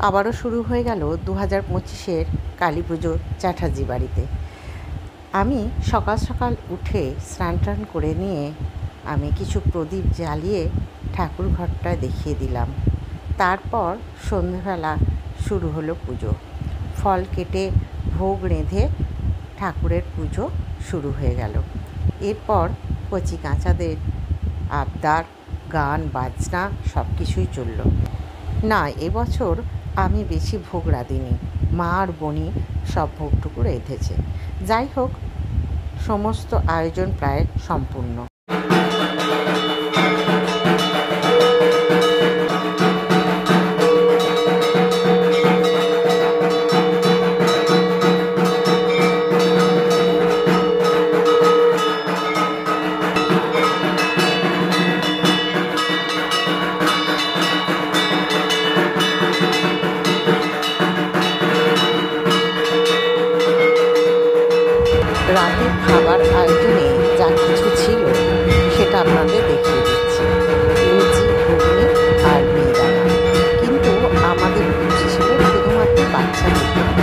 আবারও শুরু হয়ে গেল 2025-এর কালী পুজো চ্যাটার্জি বাড়িতে। আমি সকাল সকাল উঠে স্নান টান করে নিয়ে আমি কিছু প্রদীপ জ্বালিয়ে ঠাকুর ঘরটা দেখিয়ে দিলাম। তারপর সন্ধ্যেবেলা শুরু হলো পুজো। ফল কেটে ভোগ রেঁধে ঠাকুরের পুজো শুরু হয়ে গেল। এরপর কচি কাঁচাদের আবদার, গান বাজনা সব কিছুই চলল। না, এবছর আমি বেশি ভোগ রাঁধিনি, মা আর বনি সব ভোগটুকু রেঁধেছে। যাই হোক, সমস্ত আয়োজন প্রায় সম্পূর্ণ। রাতের খাবার আয়োজনে যা কিছু ছিল সেটা আপনাদের দেখিয়ে দিচ্ছি। লুচি, ঘুগনি আর মিহিদানা। কিন্তু আমাদের খুশি ছিল শুধুমাত্র বাচ্চাদের জন্য।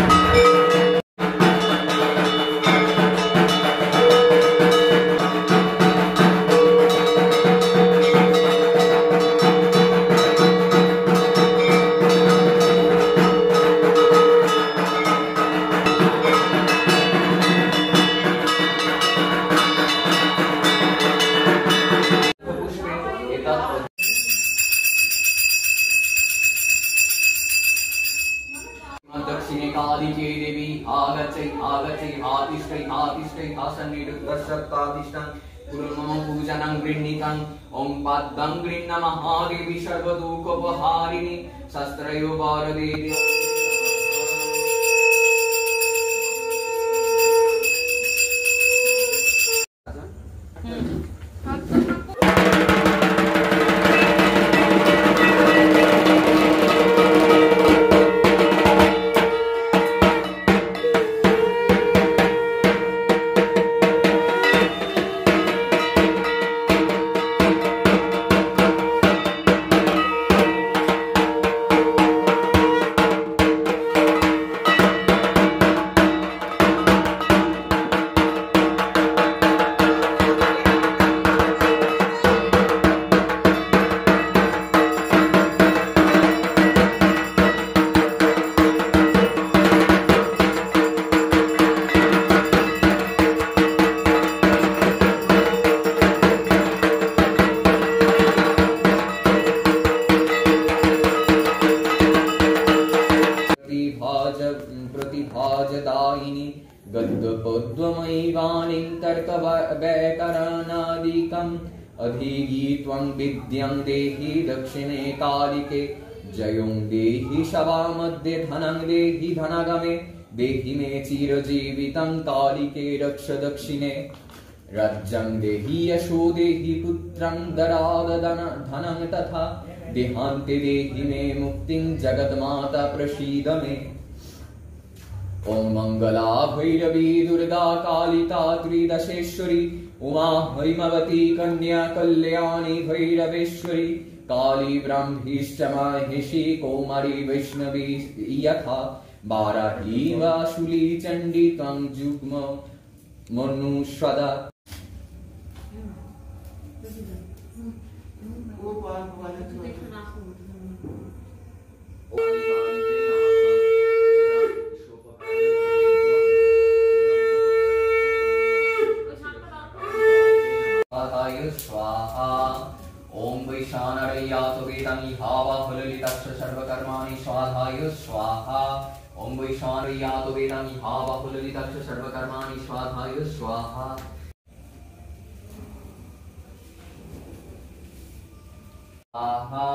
दक्षिणे कालिके देवी आगच्छै आगच्छै आतिष्ठै आतिष्ठै आसन्निरुद्धशक्तातिष्ठं कुर्मः पूजनं गृह्णीतं ॐ पद्मं गृह्ण महादेवी सर्वदुःखोपहारिणी शस्त्रयो वरदे प्रतिभाजदायिनी गद्यपद्ममयी वाणीं तर्कवैतरणादिकम् अधिगीत्वं विद्यं देहि दक्षिणे कालिके जयं देहि सभामध्ये धनं देहि धनगमे देहि मे चिरजीवितं कालिके रक्ष दक्षिणे राज्यं देहि यशो देहि पुत्रं धनं तथा देहान्ते देहि मे मुक्तिं जगन्माता प्रसीद मे। ॐ मंगला भैरवी दुर्गा कालिका त्रिदशेश्वरी उमा हैमवती कन्या कल्याणी भैरवेश्वरी काली ब्रह्मीश्च महेशी कौमारी वैष्णवी यथा वाराही वा शूली चण्डी त्वं जुग्म मनुष्वदा। स्वाहा ओम वैशानरय्यात वेदं इहावा फललितस्स सर्वकर्माणि स्वाहाय स्वाहा ओम वैशानरय्यात वेदं इहावा फललितस्स सर्वकर्माणि स्वाहाय स्वाहा। स्वाहा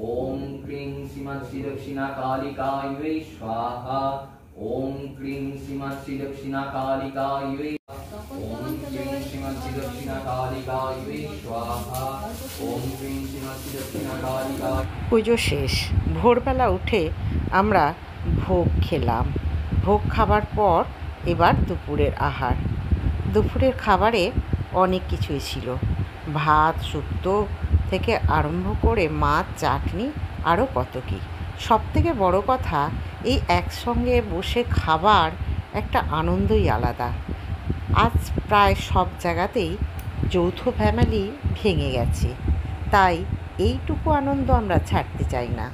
ओम क्रीं श्रीमत्सि दक्षिणा कालिकायै स्वाहा ओम क्रीं श्रीमत्सि दक्षिणा कालिकायै ओम क्रीं श्रीमत्सि दक्षिणा कालिकायै स्वाहा ओम क्रीं श्रीमत्सि दक्षिणा कालिका। পুজো শেষ। ভোরবেলা উঠে আমরা ভোগ খেলাম। ভোগ খাবার পর এবার দুপুরের আহার। দুপুরের খাবারে অনেক কিছুই ছিল। ভাত, শুক্তো থেকে আরম্ভ করে মাছ, চাটনি, আরও কত কী। সবথেকে বড় কথা, এই একসঙ্গে বসে খাবার একটা আনন্দই আলাদা। আজ প্রায় সব জায়গাতেই যৌথ ফ্যামিলি ভেঙে গেছে, তাই এইটুকু আনন্দ আমরা ছাড়তে চাই না।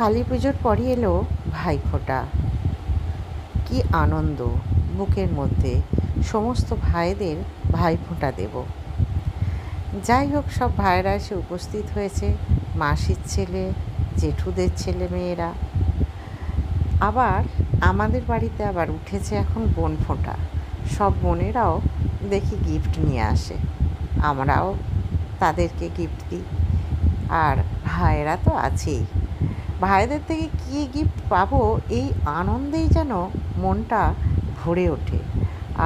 কালী পুজোর পরই এলো ভাইফোঁটা। কি আনন্দ বুকের মধ্যে, সমস্ত ভাইদের ভাইফোঁটা দেব। যাই হোক, সব ভাইয়েরা এসে উপস্থিত হয়েছে, মাসির ছেলে, জেঠুদের ছেলে মেয়েরা। আবার আমাদের বাড়িতে আবার উঠেছে এখন বোনফোঁটা। সব বোনেরাও দেখি গিফট নিয়ে আসে, আমরাও তাদেরকে গিফট দিই। আর ভাইয়েরা তো আছেই, ভাইদের থেকে কী গিফট পাবো এই আনন্দেই যেন মনটা ভরে ওঠে।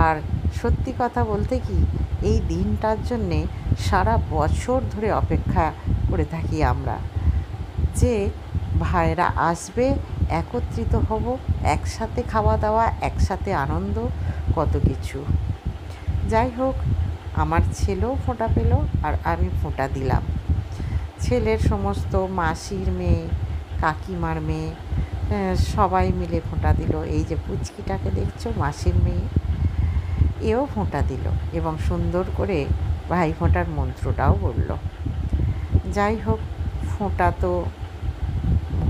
আর সত্যি কথা বলতে কি, এই দিনটার জন্যে সারা বছর ধরে অপেক্ষা করে থাকি আমরা, যে ভাইরা আসবে, একত্রিত হব, একসাথে খাওয়া দাওয়া, একসাথে আনন্দ, কত কিছু। যাই হোক, আমার ছেলেও ফোঁটা পেল আর আমি ফোঁটা দিলাম। ছেলের সমস্ত মাসির মেয়ে, কাকিমার মেয়ে, সবাই মিলে ফোঁটা দিল। এই যে পুচকিটাকে দেখছো, মাসির মেয়ে, এও ফোঁটা দিল এবং সুন্দর করে ভাই ফোঁটার মন্ত্রটাও বলল। যাই হোক, ফোঁটা তো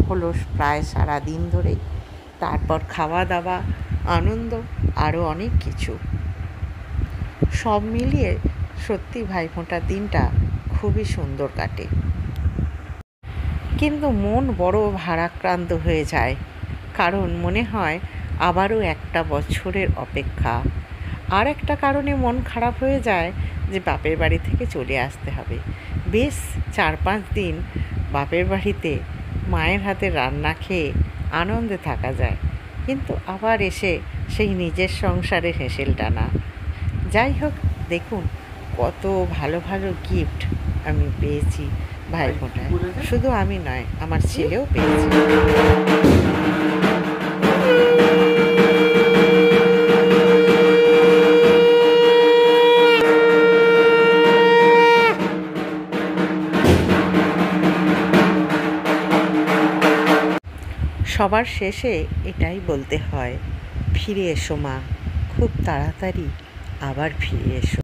হলো প্রায় সারা দিন ধরেই। তারপর খাওয়া দাওয়া, আনন্দ, আরও অনেক কিছু। সব মিলিয়ে সত্যি ভাইফোঁটার দিনটা খুবই সুন্দর কাটে। কিন্তু মন বড় ভারাক্রান্ত হয়ে যায়, কারণ মনে হয় আবারও একটা বছরের অপেক্ষা। আর একটা কারণে মন খারাপ হয়ে যায় যে বাপের বাড়ি থেকে চলে আসতে হবে। বেশ 4-5 দিন বাপের বাড়িতে মায়ের হাতে রান্না খেয়ে আনন্দে থাকা যায়, কিন্তু আবার এসে সেই নিজের সংসারে হেঁসেল টানা। যাই হোক, দেখুন কত ভালো ভালো গিফট আমি পেয়েছি ভাইফোঁটায়। শুধু আমি নয়, আমার ছেলেও পেয়েছে। সবার শেষে এটাই বলতে হয়, ফিরে এসো মা, খুব তাড়াতাড়ি আবার ফিরে এসো।